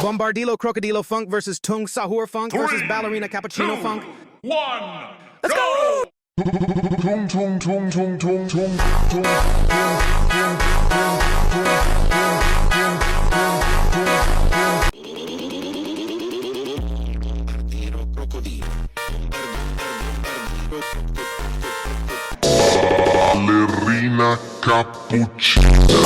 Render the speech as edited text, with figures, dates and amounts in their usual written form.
Bombardillo Crocodilo Funk versus Tung Sahur Funk versus Ballerina Cappuccino Funk. 1. Let's go! Tung tung tung tung tung tung tung balerina capucina.